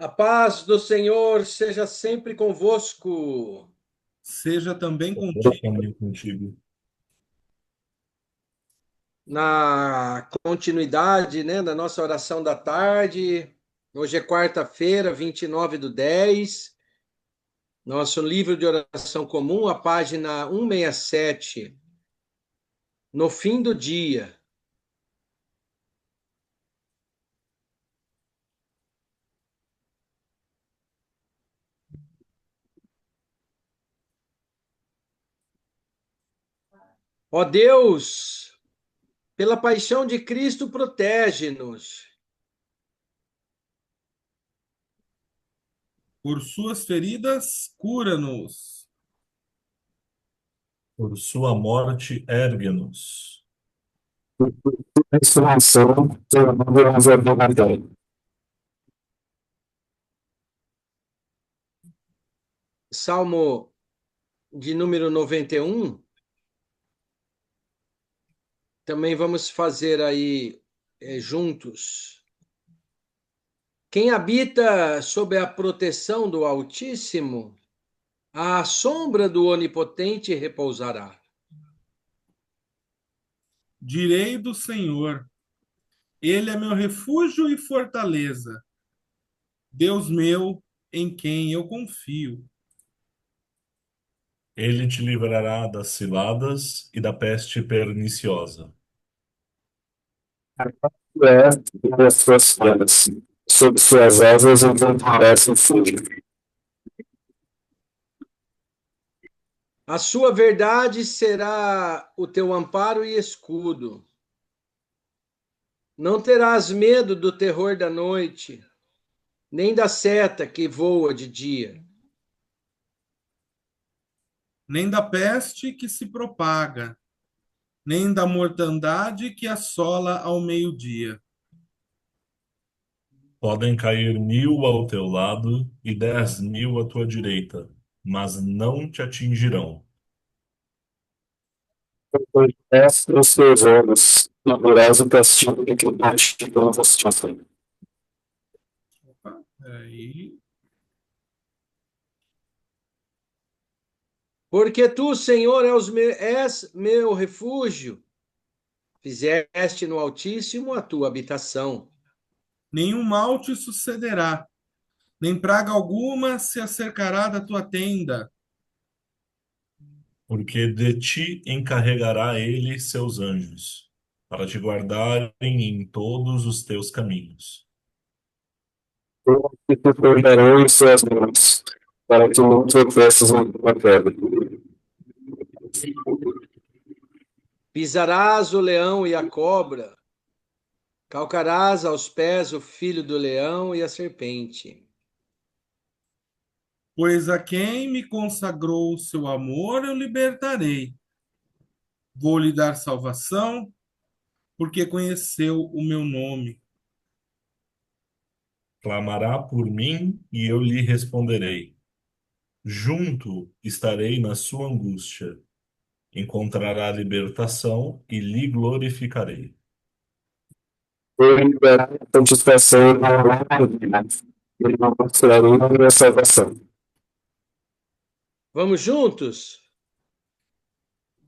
A paz do Senhor seja sempre convosco. Seja também Eu contigo. também contigo. Na continuidade, da nossa oração da tarde, hoje é quarta-feira, 29/10, nosso livro de oração comum, a página 167, no fim do dia. Ó Deus, pela paixão de Cristo, protege-nos. Por suas feridas, cura-nos. Por sua morte, ergue-nos. Ressurreição, teremos a verdade. Salmo de número 91. Também vamos fazer aí juntos. Quem habita sob a proteção do Altíssimo, à sombra do Onipotente repousará. Direi do Senhor, Ele é meu refúgio e fortaleza, Deus meu, em quem eu confio. Ele te livrará das ciladas e da peste perniciosa. É, as suas folhas, sob suas asas encontrarás refúgio. A sua verdade será o teu amparo e escudo. Não terás medo do terror da noite, nem da seta que voa de dia, Nem da peste que se propaga, nem da mortandade que assola ao meio-dia. Podem cair 1.000 ao teu lado e 10.000 à tua direita, mas não te atingirão. Conhece os seus olhos, e verás o castigo que bate com justiça. Opa, peraí. porque tu, Senhor, és meu refúgio, fizeste no Altíssimo a tua habitação. Nenhum mal te sucederá, nem praga alguma se acercará da tua tenda. Porque de ti encarregará ele seus anjos, para te guardarem em todos os teus caminhos. Que te tornarão em suas mãos, para que não tropeças na pedra. Pisarás o leão e a cobra, calcarás aos pés o filho do leão e a serpente. Pois a quem me consagrou o seu amor, eu libertarei. Vou lhe dar salvação, porque conheceu o meu nome. Clamará por mim e eu lhe responderei. Junto estarei na sua angústia. Encontrará libertação e lhe glorificarei. Ele dará satisfação na vida. Ele não mostrará a salvação. Vamos juntos?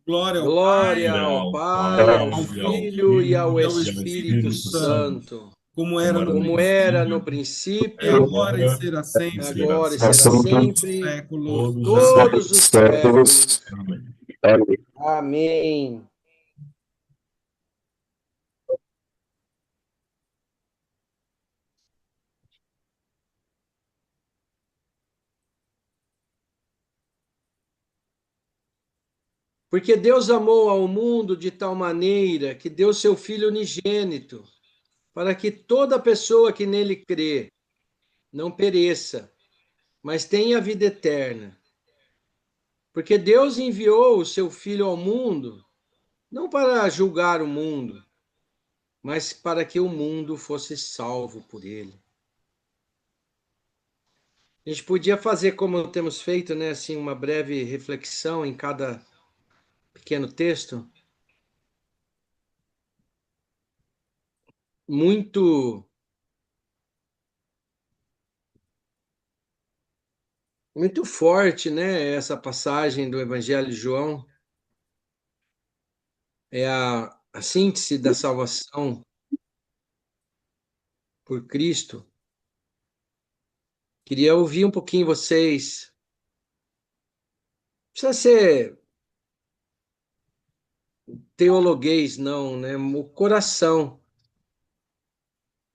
Glória ao Glória Pai, Glória ao ao Pai, Pai, ao ao e ao Filho e Filho ao e ao Filho, e ao Espírito Espírito Espírito Santo, Santo, Santo, como como era no era no como era no princípio, princípio, é princípio, agora e agora será e sempre, será agora e será sempre, todos Assim, os sempre, séculos. todos os Amém. todos séculos. os séculos. séculos. Amém. Amém. Porque Deus amou ao mundo de tal maneira que deu seu Filho unigênito, para que toda pessoa que nele crê não pereça, mas tenha vida eterna. Porque Deus enviou o seu Filho ao mundo, não para julgar o mundo, mas para que o mundo fosse salvo por ele. A gente podia fazer como temos feito, né, assim, uma breve reflexão em cada pequeno texto, muito Muito forte, né? Essa passagem do Evangelho de João é a síntese da salvação por Cristo. Queria ouvir um pouquinho vocês. Não precisa ser teologuês, não, né? O coração.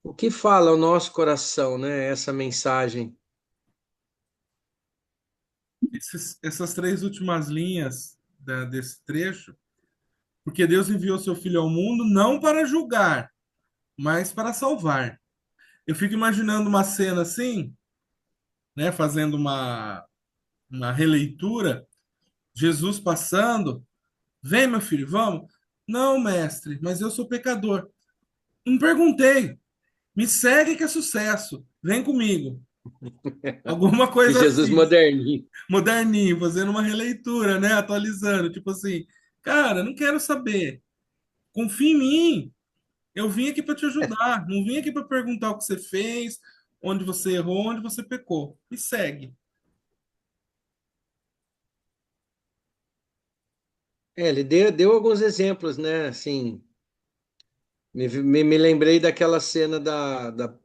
O que fala o nosso coração, né? Essa mensagem. Essas três últimas linhas desse trecho, porque Deus enviou seu Filho ao mundo não para julgar, mas para salvar. Eu fico imaginando uma cena assim, né, fazendo uma releitura, Jesus passando, vem meu filho, vamos? Não, mestre, mas eu sou pecador. Não perguntei, me segue que é sucesso, vem comigo. Alguma Que coisa Jesus assim, moderninho. moderninho, fazendo uma releitura, né, atualizando, tipo assim, cara, não quero saber, confia em mim, eu vim aqui para te ajudar, não vim aqui para perguntar o que você fez, onde você errou, onde você pecou. Me segue. É, ele deu alguns exemplos, né? Assim, me lembrei daquela cena da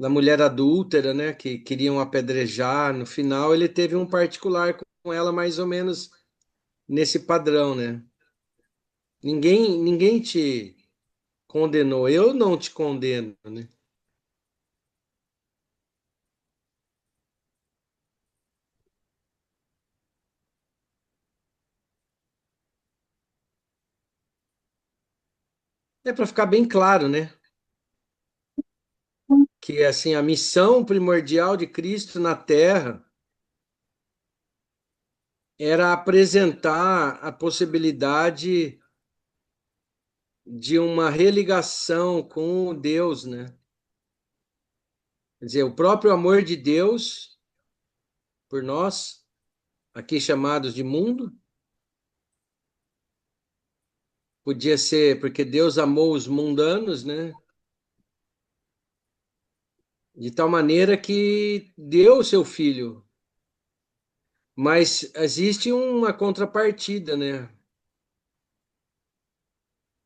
mulher adúltera, né? Que queriam apedrejar. No final, ele teve um particular com ela, mais ou menos nesse padrão, né? Ninguém te condenou, eu não te condeno, né? É para ficar bem claro, né? Que assim a missão primordial de Cristo na Terra era apresentar a possibilidade de uma religação com Deus, né? Quer dizer, o próprio amor de Deus por nós, aqui chamados de mundo, podia ser porque Deus amou os mundanos, né? De tal maneira que deu o seu filho. Mas existe uma contrapartida, né?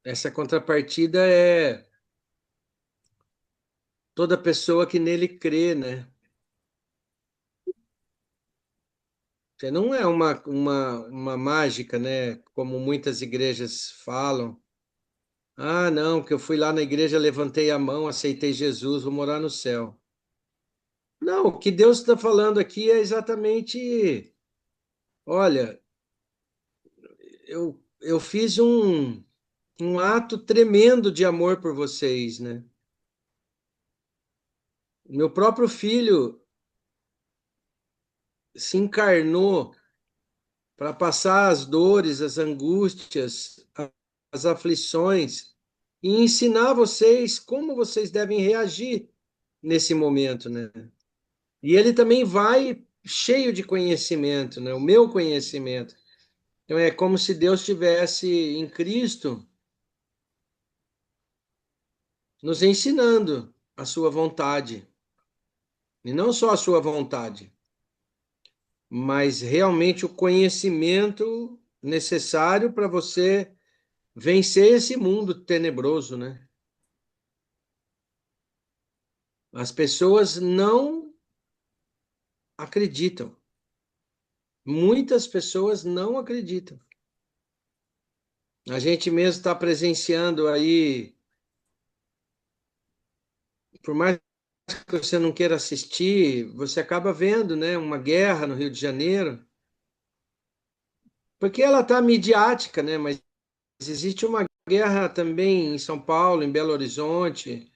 Essa contrapartida é toda pessoa que nele crê, né? Você não é uma mágica, né? Como muitas igrejas falam. Ah, não, que eu fui lá na igreja, levantei a mão, aceitei Jesus, vou morar no céu. Não, o que Deus está falando aqui é exatamente: olha, eu fiz um ato tremendo de amor por vocês, né? Meu próprio filho se encarnou para passar as dores, as angústias, as aflições e ensinar vocês como vocês devem reagir nesse momento, né? E ele também vai cheio de conhecimento, né? O meu conhecimento. Então é como se Deus estivesse em Cristo nos ensinando a sua vontade. E não só a sua vontade, mas realmente o conhecimento necessário para você vencer esse mundo tenebroso, né? As pessoas não acreditam. Muitas pessoas não acreditam. A gente mesmo está presenciando aí, por mais que você não queira assistir, você acaba vendo, né, uma guerra no Rio de Janeiro, porque ela está midiática, né? Mas existe uma guerra também em São Paulo, em Belo Horizonte.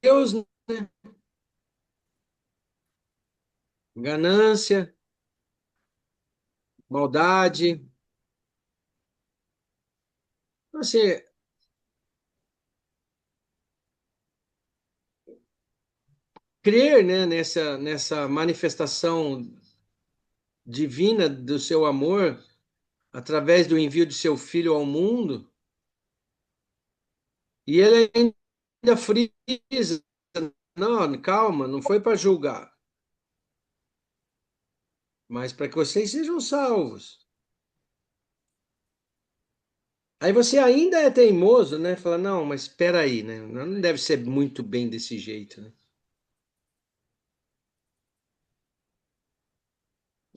Deus, né? Ganância, maldade. Assim, crer, né, nessa manifestação divina do seu amor através do envio de seu filho ao mundo, e ele ainda frisa, não, calma, não foi para julgar, mas para que vocês sejam salvos. Aí você ainda é teimoso, né? Fala, não, mas espera aí, né? Não deve ser muito bem desse jeito, né?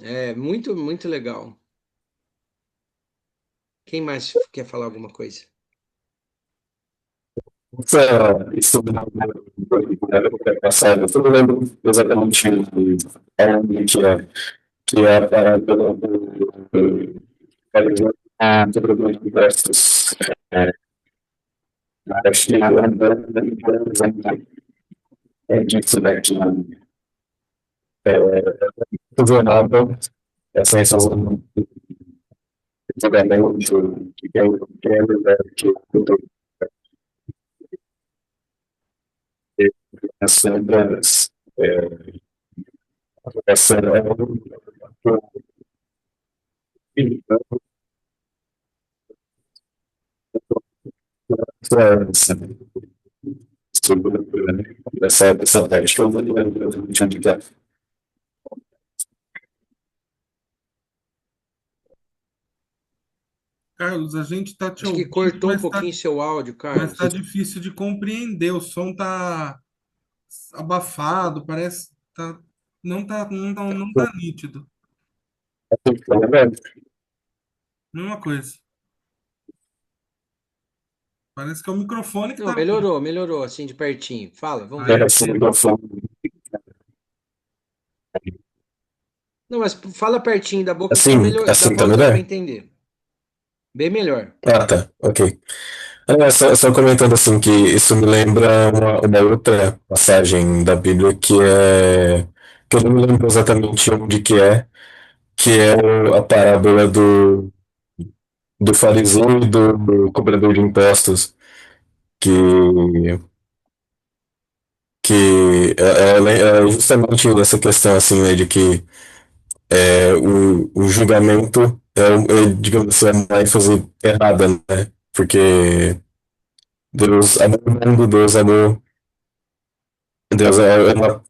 É muito, muito legal. Quem mais quer falar alguma coisa? Isso me lembra passado. Eu não lembro exatamente onde que é a parada do problema de diversos. Acho que é disso, né? Que funcionava essa sensação de julgamento que tem que essas essa essa parte que eu vou diante. Carlos, a gente está te Acho que ouvindo, cortou um pouquinho seu áudio, mas tá Carlos. difícil de compreender. O som tá abafado, parece não tá nítido. Mesma coisa. Parece que é o microfone que Não, tá ruim. melhorou, assim, de pertinho. Fala, vamos Aí, ver. Não, mas fala pertinho da boca que tá Assim, melhor, da assim tá voz dá para melhor? entender. Bem melhor. Ah, tá, ok. Só comentando assim que isso me lembra uma outra passagem da Bíblia que eu não me lembro exatamente onde que é a parábola do fariseu e do cobrador de impostos, que, que é justamente essa questão assim, né, de que o julgamento digamos assim, é uma ênfase errada, né? Porque Deus amou o mundo, Deus ama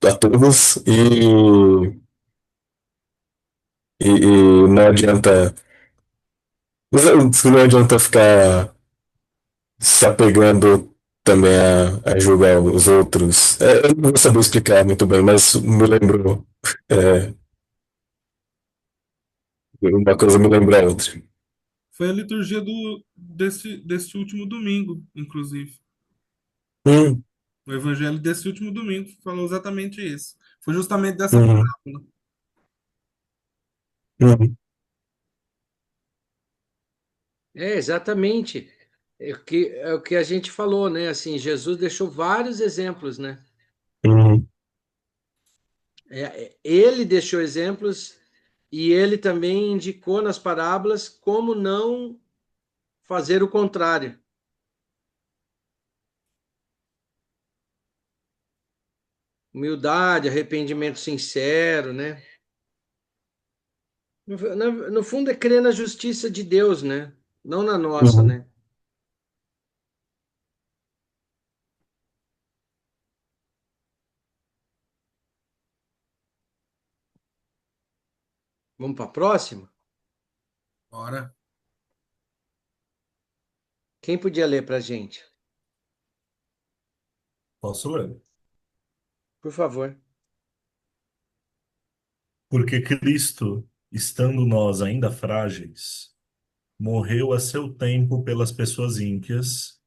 a todos e não adianta. Não adianta ficar se apegando também a julgar os outros. Eu não vou saber explicar muito bem, mas me lembrou. é, uma coisa me lembra a outra. Foi a liturgia desse último domingo, inclusive. Hum, O evangelho desse último domingo falou exatamente isso. Foi justamente dessa uhum, parábola. uhum, É, exatamente. É o que a gente falou, né? Assim, Jesus deixou vários exemplos, né? uhum. Ele deixou exemplos e ele também indicou nas parábolas como não fazer o contrário. Humildade, arrependimento sincero, né? No fundo é crer na justiça de Deus, né? Não na nossa, Uhum. né? Vamos para a próxima? Ora, Quem podia ler para a gente? Posso ler? Por favor. Porque Cristo, estando nós ainda frágeis, morreu a seu tempo pelas pessoas ímpias.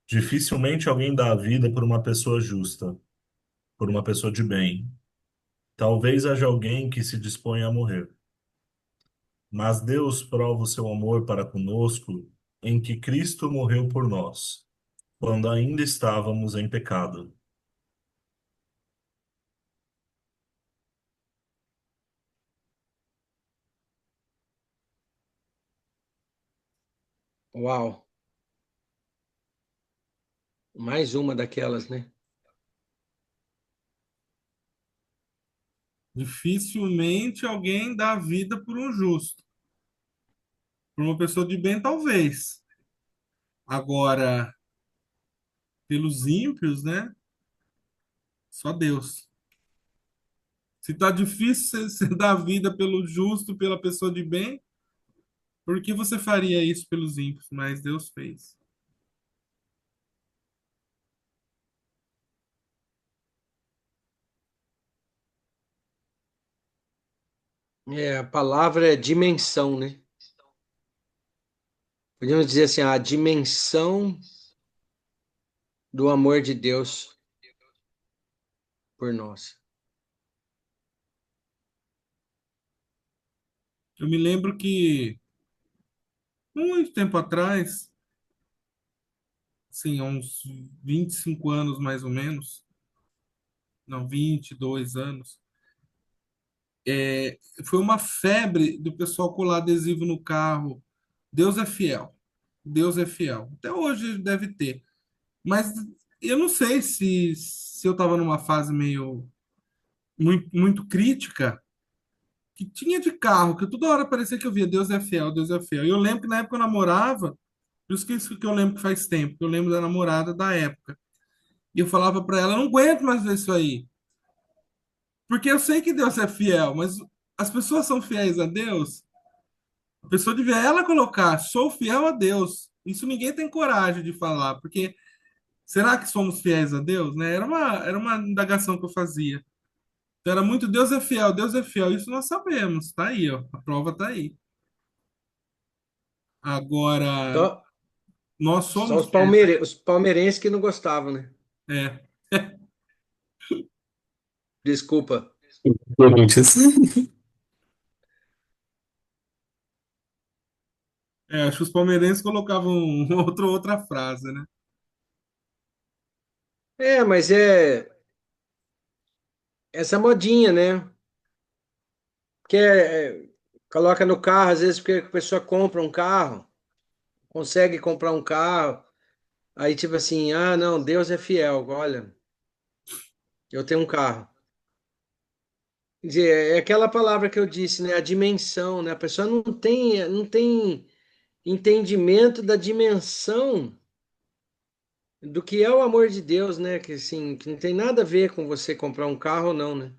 Dificilmente alguém dá a vida por uma pessoa justa, por uma pessoa de bem. Talvez haja alguém que se disponha a morrer. Mas Deus prova o seu amor para conosco em que Cristo morreu por nós, quando ainda estávamos em pecado. Uau! Mais uma daquelas, né? dificilmente alguém dá a vida por um justo. Por uma pessoa de bem, talvez. Agora, pelos ímpios, né? Só Deus. Se tá difícil você dar a vida pelo justo, pela pessoa de bem, por que você faria isso pelos ímpios? Mas Deus fez. A palavra é dimensão, né? Podemos dizer assim, a dimensão do amor de Deus por nós. Eu me lembro que, muito tempo atrás, assim, há uns 25 anos mais ou menos, não, 22 anos, foi uma febre do pessoal colar adesivo no carro. Deus é fiel. Deus é fiel. Até hoje deve ter. Mas eu não sei se eu estava numa fase meio muito crítica, que tinha de carro, que toda hora parecia que eu via Deus é fiel, Deus é fiel. E eu lembro que na época eu namorava, por isso que eu lembro que faz tempo, eu lembro da namorada da época. E eu falava para ela, eu não aguento mais ver isso aí. Porque eu sei que Deus é fiel, mas as pessoas são fiéis a Deus. A pessoa devia ela colocar, sou fiel a Deus. Isso ninguém tem coragem de falar, porque será que somos fiéis a Deus, né? Era uma indagação que eu fazia. Então, era muito Deus é fiel, Deus é fiel. Isso nós sabemos, tá aí, ó. A prova tá aí. Agora, Só, nós só somos fiéis. os palmeirenses que não gostavam, né? É, Desculpa. Corinthians. acho que os palmeirenses colocavam outra frase, né? Mas essa modinha, né? Que coloca no carro, às vezes porque a pessoa compra um carro, consegue comprar um carro, aí tipo assim, ah, não, Deus é fiel, olha, eu tenho um carro. Quer dizer, é aquela palavra que eu disse, né? A dimensão, né? A pessoa não tem entendimento da dimensão do que é o amor de Deus, né? Que assim, que não tem nada a ver com você comprar um carro ou não, né?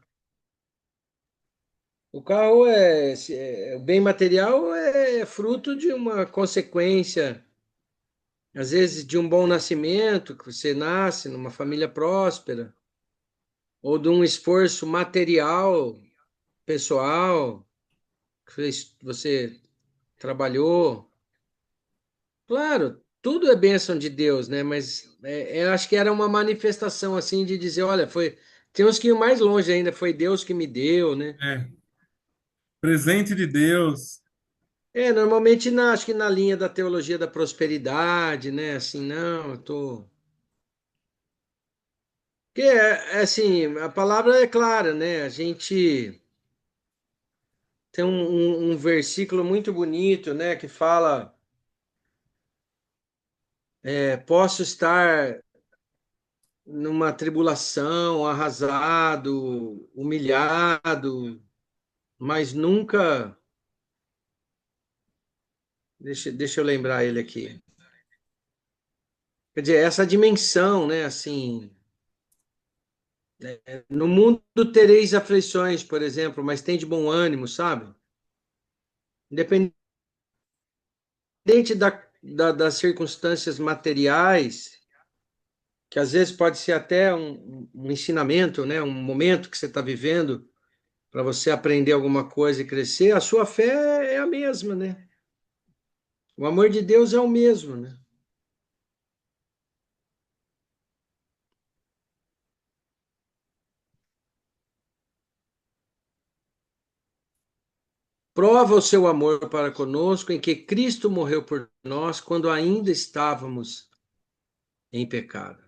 O carro o bem material é fruto de uma consequência, às vezes de um bom nascimento, que você nasce numa família próspera, ou de um esforço material, pessoal, que você trabalhou. Claro, tudo é bênção de Deus, né? Mas eu acho que era uma manifestação assim de dizer, olha, tem uns que iam mais longe ainda, foi Deus que me deu, né? É, presente de Deus. Normalmente acho que na linha da teologia da prosperidade, né? Assim, não, eu tô. Porque assim, a palavra é clara, né? A gente tem um versículo muito bonito, né? Que fala, posso estar numa tribulação, arrasado, humilhado, mas nunca. Deixa eu lembrar ele aqui. Quer dizer, essa dimensão, né? Assim, no mundo tereis aflições, por exemplo, mas tem de bom ânimo, sabe? Independente das circunstâncias materiais, que às vezes pode ser até um ensinamento, né? Um momento que você está vivendo para você aprender alguma coisa e crescer, a sua fé é a mesma, né? O amor de Deus é o mesmo, né? Prova o seu amor para conosco em que Cristo morreu por nós quando ainda estávamos em pecado.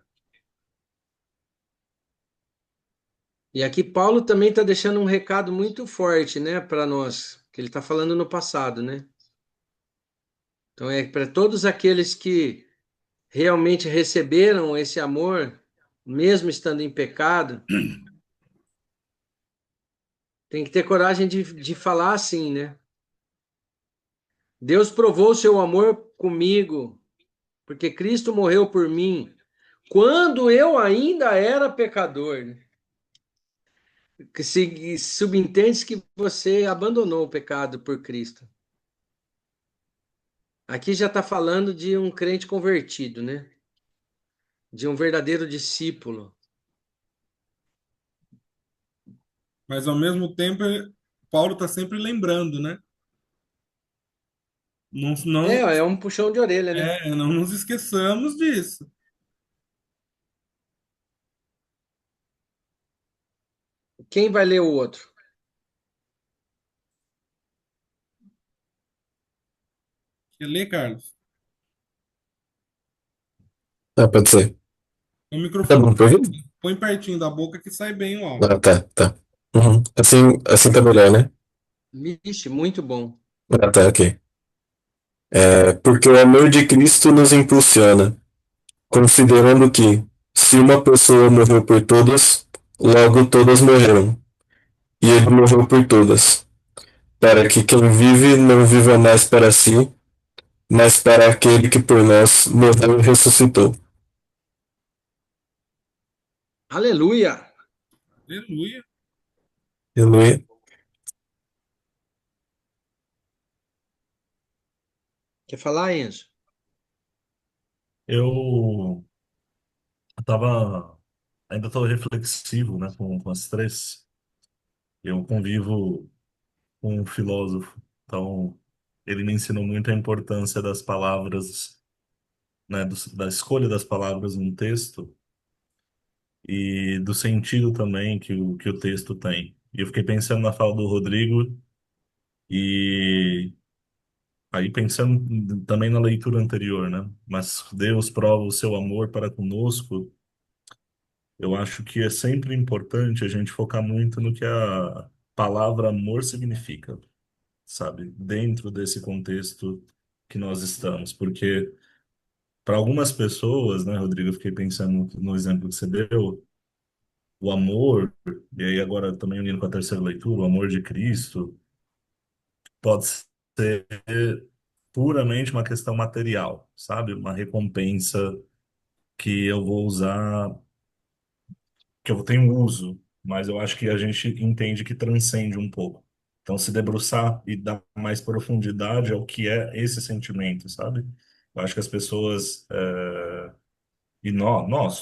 E aqui Paulo também está deixando um recado muito forte, né, para nós, que ele está falando no passado, né? Então é para todos aqueles que realmente receberam esse amor, mesmo estando em pecado, tem que ter coragem de falar assim, né? Deus provou seu amor comigo, porque Cristo morreu por mim quando eu ainda era pecador, né? Que se subentende que você abandonou o pecado por Cristo. Aqui já está falando de um crente convertido, né? De um verdadeiro discípulo. Mas ao mesmo tempo, Paulo está sempre lembrando, né? Não, não, É um puxão de orelha, né? não nos esqueçamos disso. Quem vai ler o outro? Quer ler, Carlos? Ah, pode ser. O Tá microfone bom pra ouvir? põe pertinho da boca que sai bem o áudio. Ah, tá, tá. Uhum. Assim tá melhor, né? Vixe, muito bom. Ah, tá, ok. Porque o amor de Cristo nos impulsiona, considerando que, se uma pessoa morreu por todas, logo todas morreram, e ele morreu por todas, para que quem vive não viva mais para si, mas para aquele que por nós morreu e ressuscitou. Aleluia! Aleluia. Aleluia. Quer falar, Enzo? Eu tava, ainda estou reflexivo, né, com as três. Eu convivo com um filósofo, então ele me ensinou muito a importância das palavras, né, da escolha das palavras no texto e do sentido também que o texto tem. E eu fiquei pensando na fala do Rodrigo e aí pensando também na leitura anterior, né? Mas Deus prova o seu amor para conosco. Eu acho que é sempre importante a gente focar muito no que a palavra amor significa, sabe? Dentro desse contexto que nós estamos. Porque para algumas pessoas, né, Rodrigo, eu fiquei pensando no exemplo que você deu, o amor, e aí agora também unindo com a terceira leitura, o amor de Cristo, pode ser puramente uma questão material, sabe? Uma recompensa que eu vou usar, que eu tenho uso, mas eu acho que a gente entende que transcende um pouco. Então, se debruçar e dar mais profundidade ao que é esse sentimento, sabe? Eu acho que as pessoas, e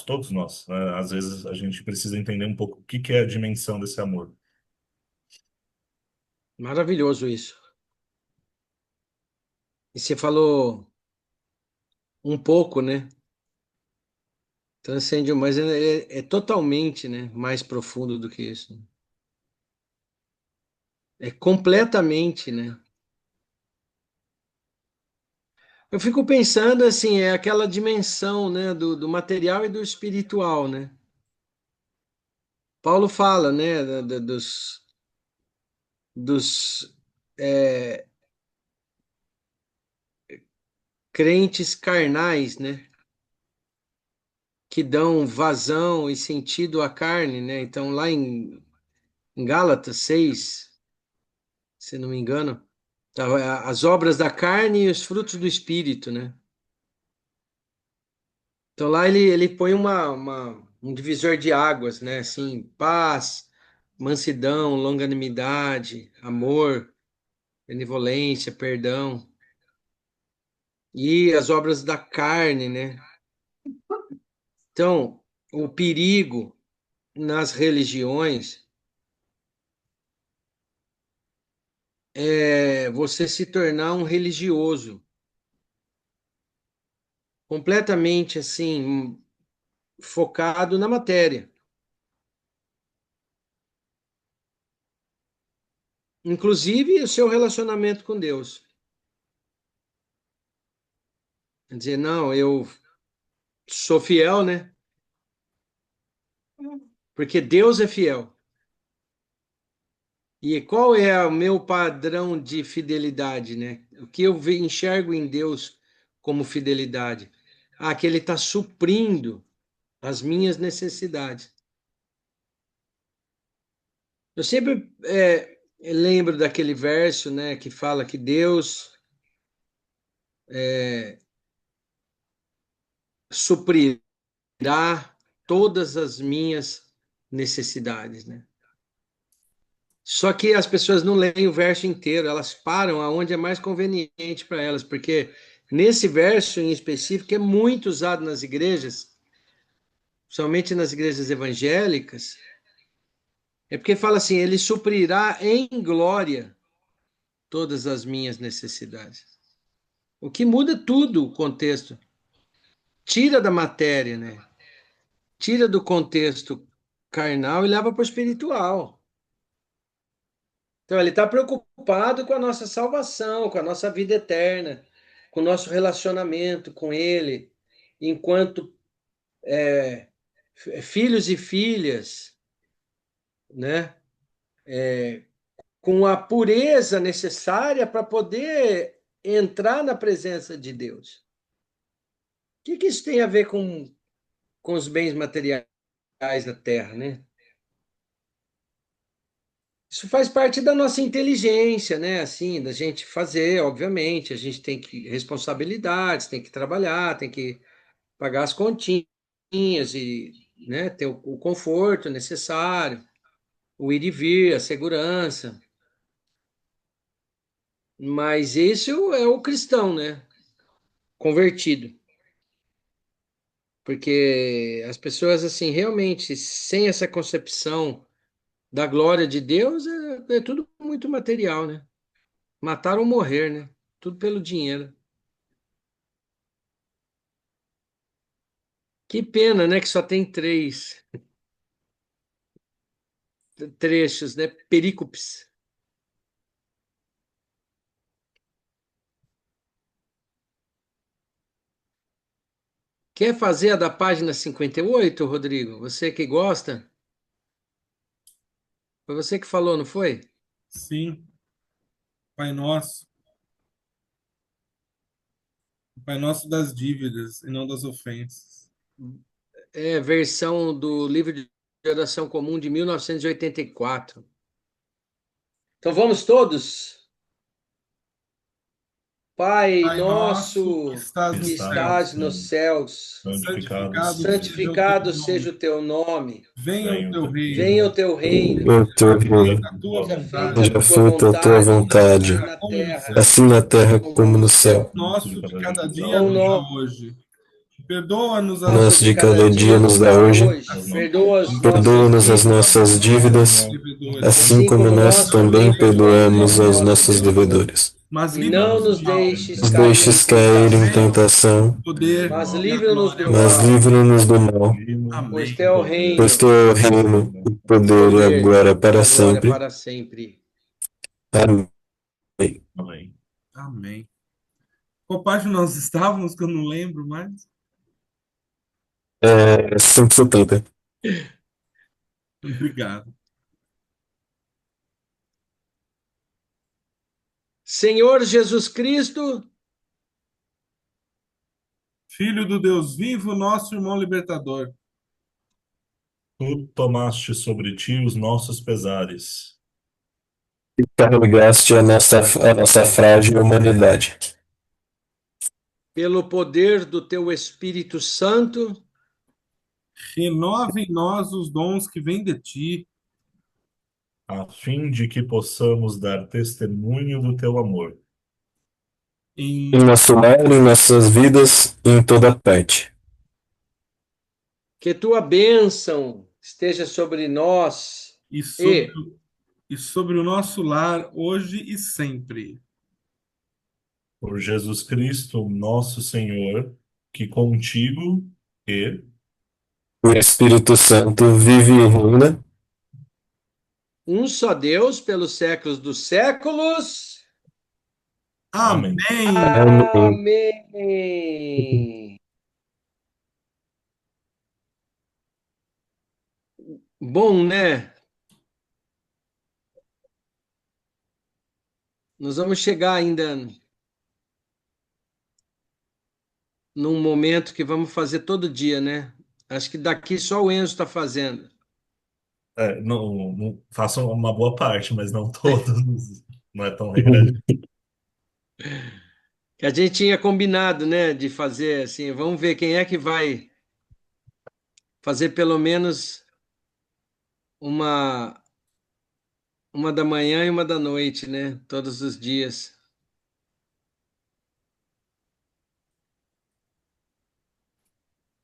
todos nós, né, às vezes a gente precisa entender um pouco o que que é a dimensão desse amor. Maravilhoso isso. E você falou um pouco, né? Transcende, mas é totalmente, né, mais profundo do que isso. É completamente, né? Eu fico pensando assim, é aquela dimensão, né, do material e do espiritual, né? Paulo fala, né, dos é, crentes carnais, né, que dão vazão e sentido à carne, né? Então, lá em Gálatas 6, se não me engano, tá, as obras da carne e os frutos do espírito, né? Então, lá ele põe um divisor de águas, né? Assim, paz, mansidão, longanimidade, amor, benevolência, perdão. E as obras da carne, né? Então, o perigo nas religiões é você se tornar um religioso, completamente assim, focado na matéria, inclusive o seu relacionamento com Deus. Quer dizer, não, eu sou fiel, né? Porque Deus é fiel. E qual é o meu padrão de fidelidade, né? O que eu enxergo em Deus como fidelidade? Ah, que Ele está suprindo as minhas necessidades. Eu sempre lembro daquele verso, né, que fala que Deus suprirá todas as minhas necessidades, né? Só que as pessoas não leem o verso inteiro, elas param aonde é mais conveniente para elas, porque nesse verso em específico é muito usado nas igrejas, somente nas igrejas evangélicas, é porque fala assim: ele suprirá em glória todas as minhas necessidades. O que muda tudo o contexto. Tira da matéria, né? Tira do contexto carnal e leva para o espiritual. Então, ele está preocupado com a nossa salvação, com a nossa vida eterna, com o nosso relacionamento com Ele, enquanto filhos e filhas, né? Com a pureza necessária para poder entrar na presença de Deus. O que isso tem a ver com os bens materiais da terra, né? Isso faz parte da nossa inteligência, né? Assim, da gente fazer, obviamente. A gente tem que responsabilidades, tem que trabalhar, tem que pagar as continhas e, né, ter o conforto necessário, o ir e vir, a segurança. Mas isso é o cristão, né? Convertido. Porque as pessoas, assim, realmente, sem essa concepção da glória de Deus, é tudo muito material, né? Matar ou morrer, né? Tudo pelo dinheiro. Que pena, né? Que só tem três trechos, né? Perícopes. Quer fazer a da página 58, Rodrigo? Você que gosta? Foi você que falou, não foi? Sim, Pai Nosso. Pai Nosso das dívidas e não das ofensas. É versão do livro de oração comum de 1984. Então vamos todos. Pai Pai nosso que nosso estás Que que nos estás no estás céus, nos céu, céus, santificado santificado seja o teu seja o teu santificado seja nome. o teu nome. Venha o venha o teu teu reino, Venha o reino, teu reino. Eu teu seja reino, seja a a tua tua Seja vontade, feita a seja tua feita a tua vontade, assim na assim vontade, terra na como no terra céu. assim na terra como como no no céu. céu. Nosso de de cada dia cada nos dá dia Pão hoje, nos dá nosso hoje. Perdoa-nos as Nosso de de cada cada dia dia nos nos dá dá hoje. hoje. as nossas Perdoa as dívidas, nossas Perdoa-nos as dívidas, nossas dívidas, devedores, assim assim como como nós nós não nos também também deixes perdoamos perdoamos os cair aos em nossos nossos tentação, devedores. devedores. mas E livra-nos não não do nos nos mal, deixes Nos deixes cair cair em deixes em cair em venha tentação, tentação, o poder mas e a livra-nos do glória, mas mal, livra-nos do mal. reino, pois amém. teu é o poder, Pois reino, teu é o reino, o o poder e a poder glória e para a glória sempre. para sempre. Amém. amém. Amém. Qual página nós estávamos que eu não lembro mais? 170. Obrigado. Senhor Jesus Cristo, Filho do Deus vivo, nosso irmão libertador, Tu tomaste sobre ti os nossos pesares, Carregaste a nossa frágil humanidade. pelo poder do teu Espírito Santo, renova em nós os dons que vêm de ti, a fim de que possamos dar testemunho do teu amor. Em em, nosso lar, em nossas vidas e em toda parte. que tua bênção esteja sobre nós e, sobre, e e sobre o nosso lar, hoje e sempre. Por Jesus Cristo, nosso Senhor, que contigo e O Espírito Santo vive e reina. um só Deus pelos séculos dos séculos. amém. Amém. Amém. Amém. Bom, né? Nós vamos chegar ainda num momento que vamos fazer todo dia, né? Acho que daqui só o Enzo está fazendo. Não façam uma boa parte, mas não todos. Não é tão regradinho. Que a gente tinha combinado, né, de fazer assim, vamos ver quem é que vai fazer pelo menos uma da manhã e uma da noite, né, todos os dias.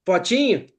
Potinho?